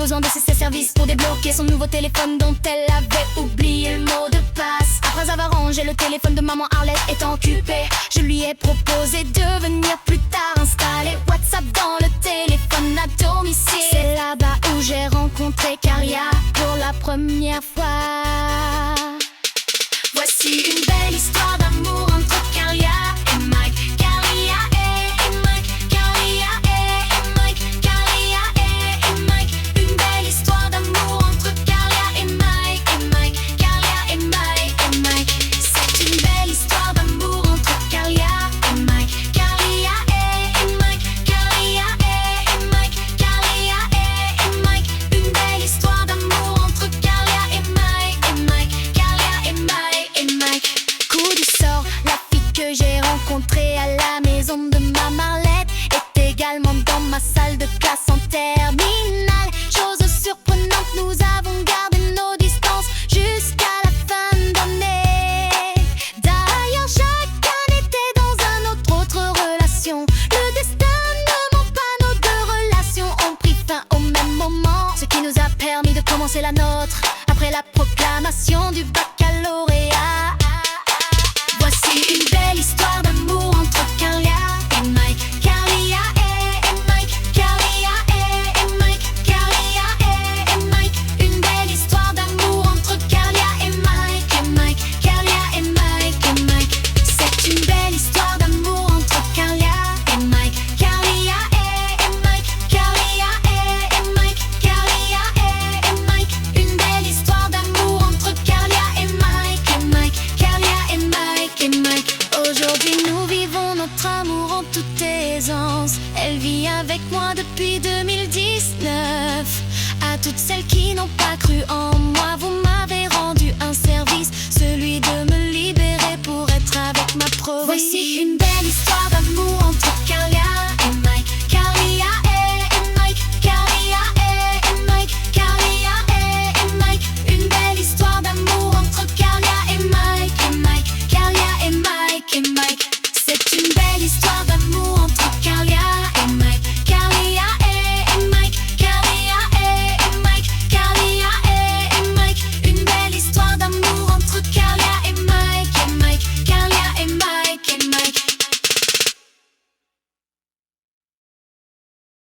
besoin de ses services pour débloquer son nouveau téléphone dont elle avait oublié le mot de passe. Après avoir rangé le téléphone de maman Arlette étant occupée, je lui ai proposé de venir plus tard installer WhatsApp dans le téléphone à domicile. C'est là-bas où j'ai rencontré Caria pour la première fois. Voici une belle histoire d'amour entre Caria et Mike. Caria et Mike. Caria et Mike. Caria et Mike. Une belle histoire d'amour entre Caria et Mike. Et Mike. Caria et Mike. Et Mike. C'est une belle histoire d'amour entre Caria et Mike. Caria et Mike. Caria et Mike. Caria et Mike. Une belle histoire d'amour entre Caria et Mike. Et Mike. Caria et Mike. Et Mike. Coup du sort, la fille que j'ai rencontrée à la maison de ma Marlette est également dans ma salle de classe en terminale. Chose surprenante, nous avons gardé nos distances jusqu'à la fin d'année. D'ailleurs, chacun était dans une autre relation. Le destin ne ment pas, nos deux relations ont pris fin au même moment, ce qui nous a permis de commencer la nôtre après la proclamation du baccalauréat. Voici une belle histoire d'amour entre Caria et Mike. Caria et Mike. Caria et Mike. Caria et Mike. Une belle histoire d'amour entre Caria et Mike. Et Mike. Caria et Mike. Et Mike. C'est une belle histoire d'amour entre Caria et Mike. Caria et Mike. Caria et Mike. Caria et Mike. Une belle histoire d'amour entre Caria et Mike. Et Mike. Caria et Mike. Et Mike. Aujourd'hui nous vivons notre amour en toute aisance. Elle vit avec moi depuis 2019. À toutes celles qui n'ont pas cru en moi, vous m'avez rendu un service, celui de me libérer pour être avec ma province. Voici une belle histoire d'amour